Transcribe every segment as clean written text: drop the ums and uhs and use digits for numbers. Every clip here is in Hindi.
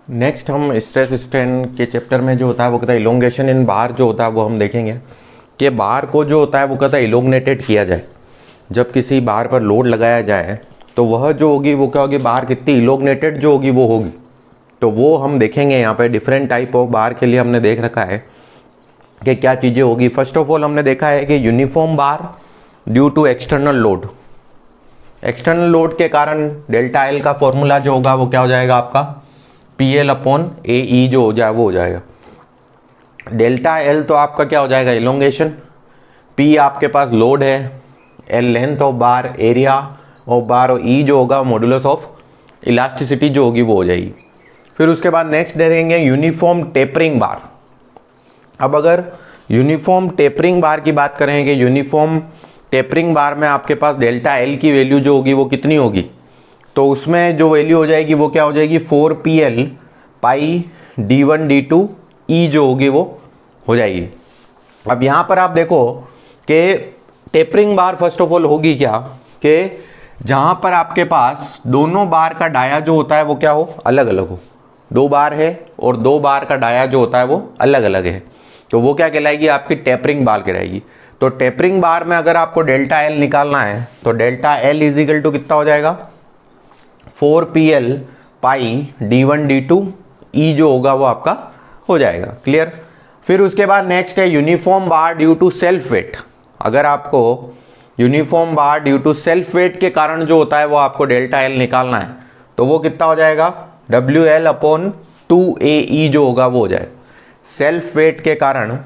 नेक्स्ट हम स्ट्रेस स्ट्रेन के चैप्टर में जो होता है वो कहता है इलोंगेशन इन बार जो होता है वो हम देखेंगे कि बार को जो होता है वो कहता है इलोंगनेटेड किया जाए। जब किसी बार पर लोड लगाया जाए तो वह जो होगी वो क्या होगी, बार कितनी इलोंगनेटेड जो होगी वो होगी। तो वो हम देखेंगे यहाँ पे डिफरेंट टाइप ऑफ बार के लिए हमने देख रखा है कि क्या चीज़ें होगी। फर्स्ट ऑफ ऑल हमने देखा है कि uniform bar due to external load, external load के कारण डेल्टा एल का फॉर्मूला जो होगा वो क्या हो जाएगा आपका पी एल अपॉन ए ई जो हो जाए वो हो जाएगा। डेल्टा एल तो आपका क्या हो जाएगा इलोंगेशन, पी आपके पास लोड है, L length of bar, area of बार और ई जो होगा मॉडुलस ऑफ इलास्टिसिटी जो होगी वो हो जाएगी। फिर उसके बाद नेक्स्ट देखेंगे यूनिफॉर्म टेपरिंग बार। अब अगर यूनिफॉर्म टेपरिंग बार की बात करें कि यूनिफॉर्म टेपरिंग बार में आपके पास डेल्टा एल की वैल्यू जो होगी वो कितनी होगी, तो उसमें जो वैल्यू हो जाएगी वो क्या हो जाएगी 4pl पाई d1 d2 e जो होगी वो हो जाएगी। अब यहाँ पर आप देखो कि tapering bar first of all होगी क्या कि जहाँ पर आपके पास दोनों बार का डाया जो होता है वो क्या हो अलग अलग हो, दो बार है और दो बार का डाया जो होता है वो अलग अलग है, तो वो क्या कहलाएगी आपकी टेपरिंग बार कहलाएगी। तो टेपरिंग बार में अगर आपको डेल्टा एल निकालना है तो delta L is equal to कितना हो जाएगा 4pl पाई d1 d2 e जो होगा वो आपका हो जाएगा। क्लियर। फिर उसके बाद नेक्स्ट है uniform bar due to self weight. अगर आपको uniform bar due to self weight के कारण जो होता है वो आपको डेल्टा एल निकालना है तो वो कितना हो जाएगा WL अपॉन 2AE जो होगा वो हो जाएगा। सेल्फ वेट के कारण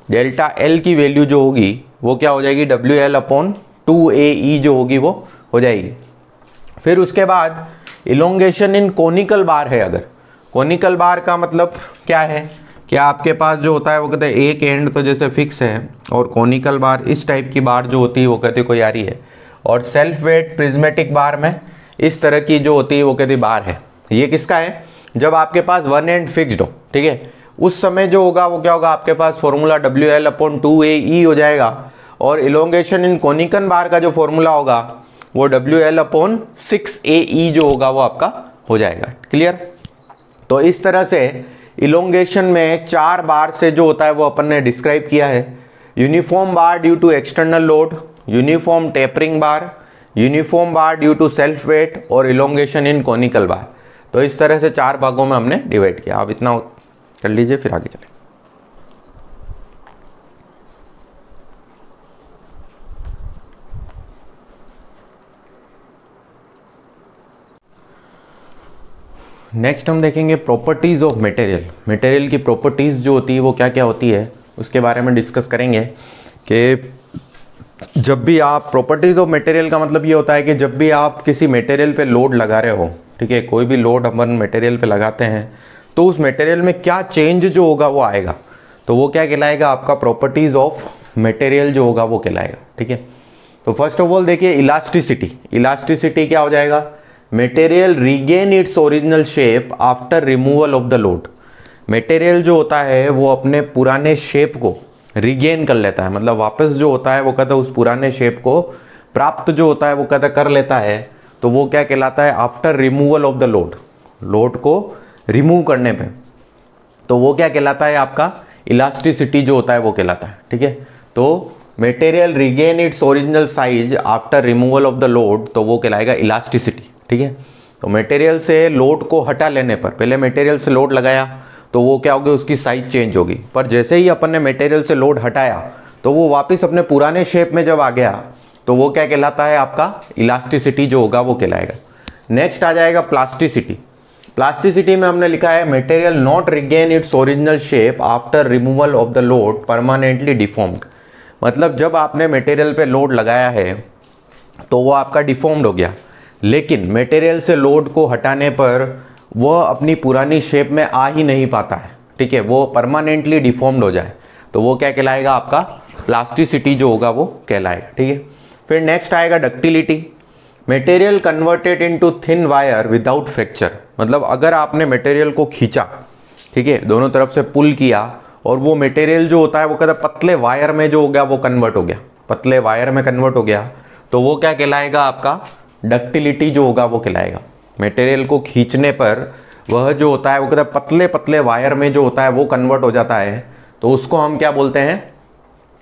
डेल्टा एल की वैल्यू जो होगी वो क्या हो जाएगी WL अपॉन 2AE जो होगी वो हो जाएगी। फिर उसके बाद इलोंगेशन इन कोनिकल बार है। अगर कोनिकल बार का मतलब क्या है कि आपके पास जो होता है वो कहते हैं एक एंड तो जैसे फिक्स है और कोनिकल बार इस टाइप की बार जो होती है वो कहते कोई आ रही है, और सेल्फ वेट प्रिज्मेटिक बार में इस तरह की जो होती है वो कहती बार है। ये किसका है, जब आपके पास वन एंड फिक्स्ड हो, ठीक है, उस समय जो होगा वो क्या होगा आपके पास फॉर्मूला WL अपॉन 2AE हो जाएगा, और इलोंगेशन इन कोनिकल बार का जो फॉर्मूला होगा वो WL अपॉन 6AE जो होगा वो आपका हो जाएगा। क्लियर। तो इस तरह से इलोंगेशन में चार बार से जो होता है वो अपन ने डिस्क्राइब किया है। Uniform bar due to external load, uniform tapering bar, uniform bar due to self weight और इलोंगेशन इन कोनिकल बार। तो इस तरह से चार भागों में हमने डिवाइड किया। आप इतना कर लीजिए फिर आगे चलें। नेक्स्ट हम देखेंगे प्रॉपर्टीज़ ऑफ मटेरियल। मटेरियल की प्रॉपर्टीज़ जो होती है वो क्या क्या होती है उसके बारे में डिस्कस करेंगे कि जब भी आप प्रॉपर्टीज़ ऑफ मटेरियल का मतलब ये होता है कि जब भी आप किसी मटेरियल पे लोड लगा रहे हो, ठीक है, कोई भी लोड अपन मटेरियल पे लगाते हैं तो उस मटेरियल में क्या चेंज जो होगा वो आएगा, तो वो क्या कहलाएगा आपका प्रॉपर्टीज़ ऑफ मटेरियल जो होगा वो कहलाएगा। ठीक है। तो फर्स्ट ऑफ ऑल देखिए इलास्टिसिटी। इलास्टिसिटी क्या हो जाएगा, material regain its original shape after removal of the load. Material जो होता है वो अपने पुराने शेप को रीगेन कर लेता है, मतलब वापस जो होता है वो कहता है उस पुराने शेप को प्राप्त जो होता है वो कहता कर लेता है, तो वो क्या कहलाता है after removal of the load. Load को रिमूव करने पे तो वो क्या कहलाता है आपका इलास्टिसिटी जो होता है वो कहलाता है। ठीक है। तो material regain its original size after removal of the load तो वो कहलाएगा इलास्टिसिटी। ठीक है। तो मटेरियल से लोड को हटा लेने पर, पहले मटेरियल से लोड लगाया तो वो क्या होगी उसकी साइज चेंज होगी, पर जैसे ही अपन ने मटेरियल से लोड हटाया तो वो वापस अपने पुराने शेप में जब आ गया तो वो क्या कहलाता है आपका इलास्टिसिटी जो होगा वो कहलाएगा। नेक्स्ट आ जाएगा प्लास्टिसिटी। प्लास्टिसिटी में हमने लिखा है material not regain its original shape after removal of the load permanently deformed. मतलब जब आपने मटेरियल पे लोड लगाया है तो वो आपका डिफॉर्म्ड हो गया, लेकिन मटेरियल से लोड को हटाने पर वह अपनी पुरानी शेप में आ ही नहीं पाता है। ठीक है। वो परमानेंटली डिफॉर्म्ड हो जाए तो वो क्या कहलाएगा आपका प्लास्टिसिटी जो होगा वो कहलाएगा। ठीक है। फिर नेक्स्ट आएगा ductility. Material converted into thin wire without fracture. मतलब अगर आपने मटेरियल को खींचा, ठीक है, दोनों तरफ से पुल किया और वो मटेरियल जो होता है वो कहता है पतले वायर में जो हो गया वो कन्वर्ट हो गया, पतले वायर में कन्वर्ट हो गया, तो वो क्या कहलाएगा आपका डक्टिलिटी जो होगा वो कहलाएगा। मटेरियल को खींचने पर वह जो होता है वो कहते हैं पतले पतले वायर में जो होता है वो कन्वर्ट हो जाता है, तो उसको हम क्या बोलते हैं,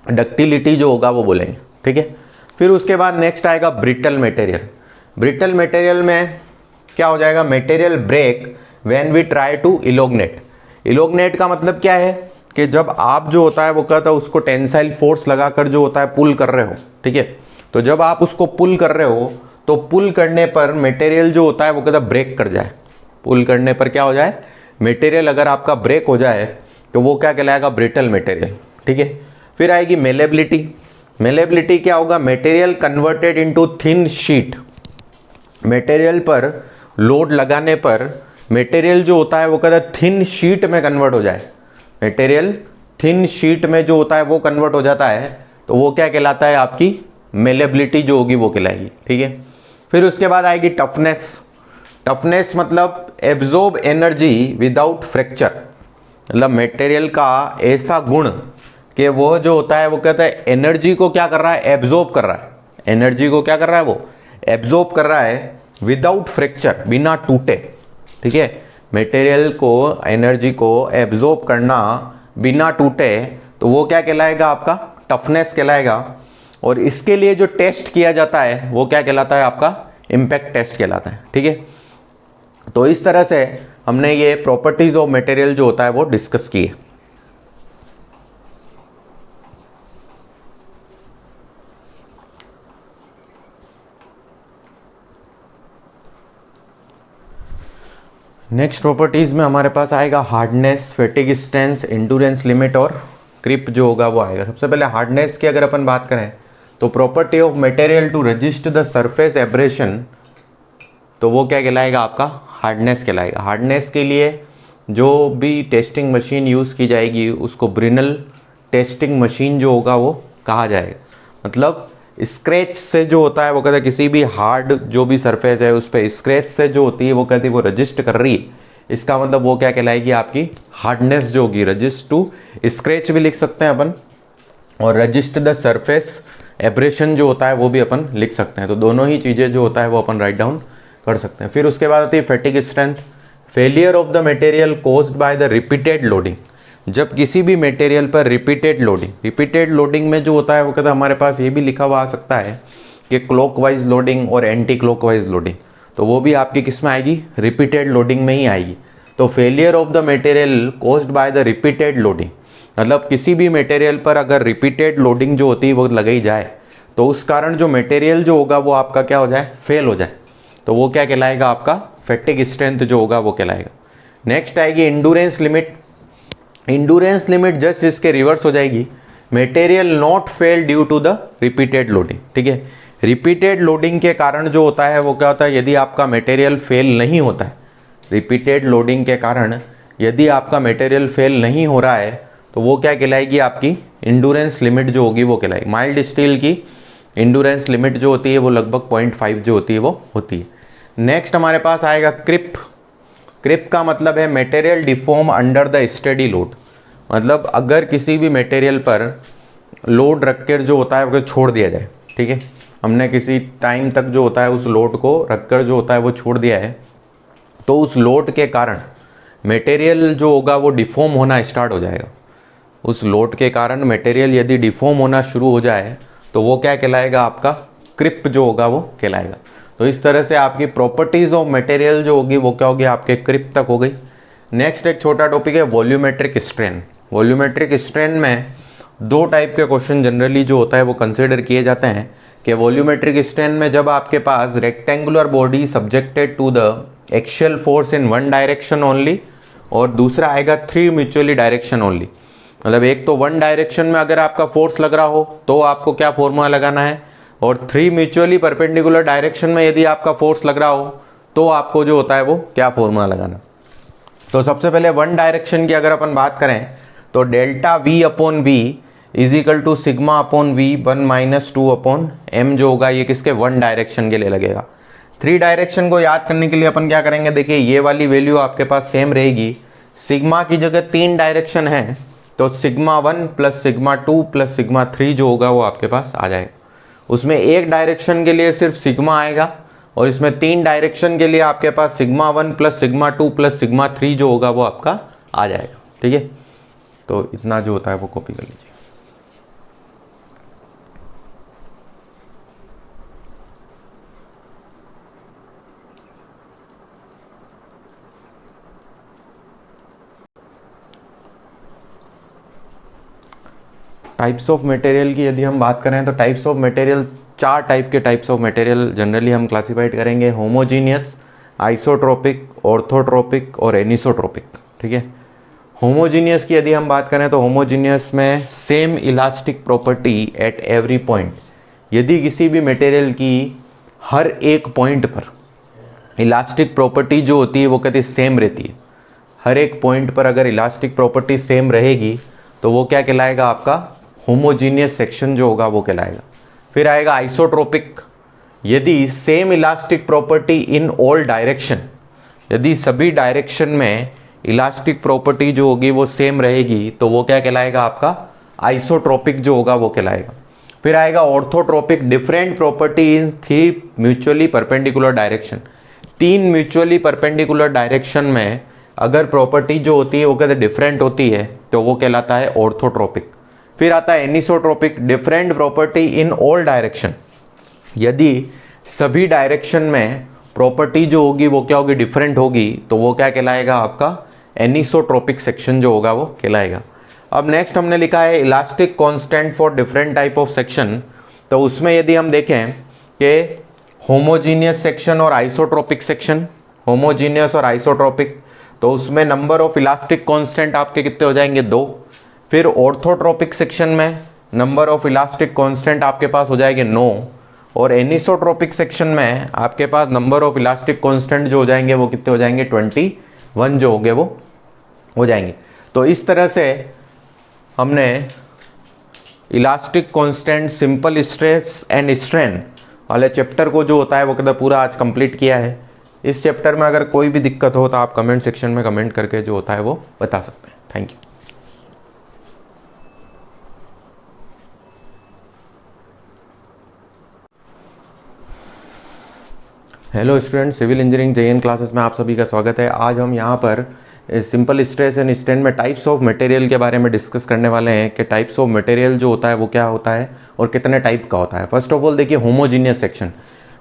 डक्टिलिटी जो होगा वो बोलेंगे, ठीक है। फिर उसके बाद नेक्स्ट आएगा ब्रिटल मटेरियल। ब्रिटल मटेरियल में क्या हो जाएगा, material break when we try to elongate. Elongate का मतलब क्या है कि जब आप जो होता है वो कहता है उसको टेंसाइल फोर्स लगाकर जो होता है पुल कर रहे हो, ठीक है। तो जब आप उसको पुल कर रहे हो तो पुल करने पर मटेरियल जो होता है वो कहता है ब्रेक कर जाए। पुल करने पर क्या हो जाए, मटेरियल अगर आपका ब्रेक हो जाए तो वो क्या कहलाएगा, ब्रिटल मटेरियल, ठीक है। फिर आएगी मेलेबिलिटी। मेलेबिलिटी क्या होगा, material converted into thin sheet. Material पर लोड लगाने पर मटेरियल जो होता है वो कहता है थिन शीट में कन्वर्ट हो जाए। मटेरियल थिन शीट में जो होता है वो कन्वर्ट हो जाता है, तो वो क्या कहलाता है, आपकी मेलेबिलिटी जो होगी वो कहलाएगी, ठीक है। फिर उसके बाद आएगी टफनेस। टफनेस मतलब एब्जॉर्ब एनर्जी विदाउट फ्रैक्चर, मतलब मटेरियल का ऐसा गुण कि वो जो होता है वो कहता है एनर्जी को क्या कर रहा है, एब्जॉर्ब कर रहा है। एनर्जी को क्या कर रहा है, वो एब्जॉर्ब कर रहा है विदाउट फ्रैक्चर, बिना टूटे, ठीक है। मटेरियल को एनर्जी को एब्जॉर्ब करना बिना टूटे, तो वो क्या कहलाएगा, आपका टफनेस कहलाएगा। और इसके लिए जो टेस्ट किया जाता है वो क्या कहलाता है, आपका इम्पैक्ट टेस्ट कहलाता है, ठीक है। तो इस तरह से हमने ये प्रॉपर्टीज ऑफ मटेरियल जो होता है वो डिस्कस की है। नेक्स्ट प्रॉपर्टीज में हमारे पास आएगा hardness, fatigue strength, endurance limit और क्रिप जो होगा वो आएगा। सबसे पहले हार्डनेस की अगर अपन बात करें तो property of material to resist the surface abrasion, तो वो क्या कहलाएगा, आपका हार्डनेस कहलाएगा। हार्डनेस के लिए जो भी टेस्टिंग मशीन यूज़ की जाएगी उसको ब्रिनल टेस्टिंग मशीन जो होगा वो कहा जाएगा। मतलब स्क्रैच से जो होता है वो कहता है किसी भी हार्ड जो भी सरफेस है उस पर स्क्रैच से जो होती है वो कहती है वो रजिस्ट कर रही है, इसका मतलब वो क्या कहलाएगी, आपकी हार्डनेस जो होगी। रजिस्ट टू स्क्रैच भी लिख सकते हैं अपन, और रजिस्ट द सरफेस एब्रेशन जो होता है वो भी अपन लिख सकते हैं। तो दोनों ही चीज़ें जो होता है वो अपन राइट डाउन कर सकते हैं। फिर उसके बाद आती है fatigue strength. Failure of the material caused by the repeated loading. जब किसी भी मटेरियल पर रिपीटेड लोडिंग में जो होता है वो कहता है हमारे पास ये भी लिखा हुआ आ सकता है कि क्लॉकवाइज लोडिंग और एंटी क्लॉकवाइज लोडिंग, तो वो भी आपकी किस में आएगी, रिपीटेड लोडिंग में ही आएगी। तो failure of the material caused by the repeated loading, मतलब किसी भी मटेरियल पर अगर रिपीटेड लोडिंग जो होती है वो लगाई जाए तो उस कारण जो मटेरियल जो होगा वो आपका क्या हो जाए, फेल हो जाए, तो वो क्या कहलाएगा, आपका फैटिग स्ट्रेंथ जो होगा वो कहलाएगा। नेक्स्ट आएगी endurance limit. Endurance limit just इसके रिवर्स हो जाएगी, material not fail due to the repeated loading, ठीक है। रिपीटेड लोडिंग के कारण जो होता है वो क्या होता है, यदि आपका मटेरियल फेल नहीं होता है, रिपीटेड लोडिंग के कारण यदि आपका मटेरियल फेल नहीं हो रहा है तो वो क्या कहलाएगी, आपकी एंड्योरेंस लिमिट जो होगी वो कहलाएगी। माइल्ड स्टील की एंड्योरेंस लिमिट जो होती है वो लगभग 0.5 जो होती है वो होती है। नेक्स्ट हमारे पास आएगा क्रिप। क्रिप का मतलब है material deform under the steady load, मतलब अगर किसी भी मटेरियल पर लोड रखकर जो होता है वो छोड़ दिया जाए, ठीक है, हमने किसी टाइम तक जो होता है उस लोड को रखकर जो होता है वो छोड़ दिया है, तो उस लोड के कारण मटेरियल जो होगा वो डिफॉर्म होना स्टार्ट हो जाएगा। उस लोड के कारण मटेरियल यदि डिफॉर्म होना शुरू हो जाए तो वो क्या कहलाएगा, आपका क्रिप जो होगा वो कहलाएगा। तो इस तरह से आपकी प्रॉपर्टीज ऑफ मटेरियल जो होगी वो क्या होगी, आपके क्रिप तक हो गई। नेक्स्ट एक छोटा टॉपिक है वॉल्यूमेट्रिक स्ट्रेन। वॉल्यूमेट्रिक स्ट्रेन में दो टाइप के क्वेश्चन जनरली जो होता है वो कंसिडर किए जाते हैं कि वॉल्यूमेट्रिक स्ट्रेन में जब आपके पास rectangular body subjected to the axial force in one direction only, और दूसरा आएगा 3 म्यूचुअली डायरेक्शन ओनली। मतलब एक तो वन डायरेक्शन में अगर आपका फोर्स लग रहा हो तो आपको क्या फॉर्मूला लगाना है, और 3 म्यूचुअली परपेंडिकुलर डायरेक्शन में यदि आपका फोर्स लग रहा हो तो आपको जो होता है वो क्या फॉर्मूला लगाना। तो सबसे पहले वन डायरेक्शन की अगर अपन बात करें तो delta V upon V is equal to sigma upon V 1 - 2 upon M जो होगा ये किसके, वन डायरेक्शन के लिए लगेगा। 3 डायरेक्शन को याद करने के लिए अपन क्या करेंगे, देखिए ये वाली वैल्यू आपके पास सेम रहेगी। सिग्मा की जगह 3 डायरेक्शन है तो सिग्मा 1 + सिग्मा 2 + सिग्मा 3 जो होगा वो आपके पास आ जाएगा। उसमें एक डायरेक्शन के लिए सिर्फ सिग्मा आएगा और इसमें 3 डायरेक्शन के लिए आपके पास sigma 1 plus sigma 2 plus sigma 3 जो होगा वो आपका आ जाएगा। ठीक है, तो इतना जो होता है वो कॉपी कर लीजिए। टाइप्स ऑफ मटेरियल की यदि हम बात करें तो टाइप्स ऑफ मटेरियल 4 टाइप के टाइप्स ऑफ मटेरियल जनरली हम क्लासिफाइड करेंगे, होमोजीनियस, आइसोट्रोपिक, ऑर्थोट्रोपिक और एनिसोट्रोपिक। ठीक है, होमोजीनियस की यदि हम बात करें तो होमोजीनियस में same elastic property at every point. यदि किसी भी मटेरियल की हर एक पॉइंट पर इलास्टिक प्रॉपर्टी जो होती है वो कभी सेम रहती है, हर एक पॉइंट पर अगर इलास्टिक प्रॉपर्टी सेम रहेगी तो वो क्या कहलाएगा, आपका होमोजीनियस सेक्शन जो होगा वो कहलाएगा। फिर आएगा आइसोट्रोपिक, यदि same elastic property in all direction, यदि सभी डायरेक्शन में इलास्टिक प्रॉपर्टी जो होगी वो सेम रहेगी तो वो क्या कहलाएगा, आपका आइसोट्रोपिक जो होगा वो कहलाएगा। फिर आएगा orthotropic, different property in 3 mutually perpendicular direction, 3 mutually perpendicular direction में अगर प्रॉपर्टी जो होती है वो कहते डिफरेंट होती है तो वो कहलाता है ऑर्थोट्रोपिक। फिर आता है anisotropic, different property in all direction, यदि सभी डायरेक्शन में प्रॉपर्टी जो होगी वो क्या होगी, डिफरेंट होगी, तो वो क्या कहलाएगा, आपका एनिसोट्रोपिक सेक्शन जो होगा वो कहलाएगा। अब नेक्स्ट हमने लिखा है elastic constant for different type of section, तो उसमें यदि हम देखें कि होमोजीनियस सेक्शन और आइसोट्रोपिक सेक्शन, होमोजीनियस और आइसोट्रोपिक, तो उसमें नंबर ऑफ इलास्टिक कांस्टेंट आपके कितने हो जाएंगे, 2। फिर ऑर्थोट्रोपिक सेक्शन में नंबर ऑफ इलास्टिक कांस्टेंट आपके पास हो जाएंगे 9, और एनिसोट्रोपिक सेक्शन में आपके पास नंबर ऑफ इलास्टिक कांस्टेंट जो हो जाएंगे वो कितने हो जाएंगे, 21 जो होंगे वो हो जाएंगे। तो इस तरह से हमने elastic constant, simple stress and strain वाले चैप्टर को जो होता है वो कहते पूरा आज कंप्लीट किया है। इस चैप्टर में अगर कोई भी दिक्कत हो तो आप कमेंट सेक्शन में कमेंट करके जो होता है वो बता सकते हैं। Thank you. Hello student, civil engineering JN classes में आप सभी का स्वागत है। आज हम यहाँ पर सिंपल स्ट्रेस एंड स्ट्रेन में टाइप्स ऑफ मटेरियल के बारे में डिस्कस करने वाले हैं कि टाइप्स ऑफ मटेरियल जो होता है वो क्या होता है और कितने टाइप का होता है। फर्स्ट ऑफ ऑल देखिए होमोजीनियस सेक्शन।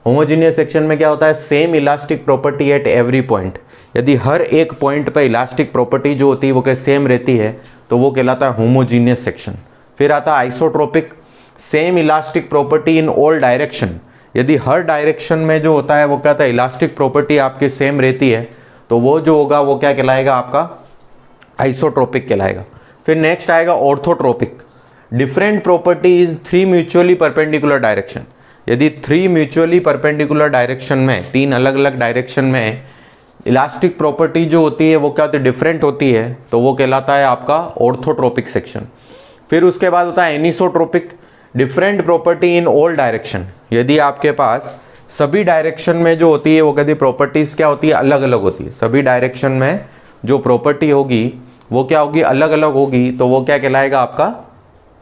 होमोजीनियस सेक्शन में क्या होता है, same elastic property at every point, यदि हर एक पॉइंट पर इलास्टिक प्रॉपर्टी जो होती है वो क्या सेम रहती है तो वो कहलाता है होमोजीनियस सेक्शन। फिर आता है isotropic, same elastic property in all direction, यदि हर डायरेक्शन में जो होता है वो कहता है इलास्टिक प्रॉपर्टी आपकी सेम रहती है तो वो जो होगा वो क्या कहलाएगा, आपका आइसोट्रोपिक कहलाएगा। फिर नेक्स्ट आएगा orthotropic, different property is 3 mutually perpendicular direction, यदि 3 म्यूचुअली परपेंडिकुलर डायरेक्शन में, 3 अलग अलग डायरेक्शन में इलास्टिक प्रॉपर्टी जो होती है वो क्या होती है, डिफरेंट होती है, तो वो कहलाता है आपका ऑर्थोट्रोपिक सेक्शन। फिर उसके बाद होता है anisotropic, different property in all direction, यदि आपके पास सभी डायरेक्शन में जो होती है वो कहती प्रॉपर्टीज़ क्या होती है, अलग अलग होती है, सभी डायरेक्शन में जो प्रॉपर्टी होगी वो क्या होगी, अलग अलग होगी, तो वो क्या कहलाएगा, आपका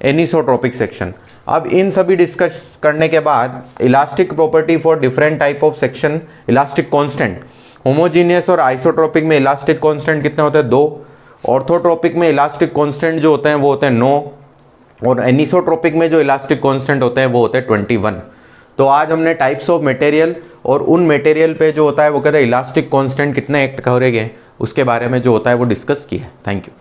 एनिसोट्रोपिक सेक्शन। अब इन सभी डिस्कस करने के बाद elastic property for different type of section, elastic constant, homogeneous और आइसोट्रोपिक में इलास्टिक कांस्टेंट कितने होते हैं, 2, ऑर्थोट्रोपिक में इलास्टिक कांस्टेंट जो होते हैं वो होते हैं 9, और एनिसोट्रोपिक में जो इलास्टिक कांस्टेंट होते हैं वो होते हैं 21। तो आज हमने टाइप्स ऑफ मटेरियल और उन मटेरियल पे जो होता है वो कहते हैं इलास्टिक कांस्टेंट कितने एक्ट करेंगे उसके बारे में जो होता है वो डिस्कस किया है। Thank you.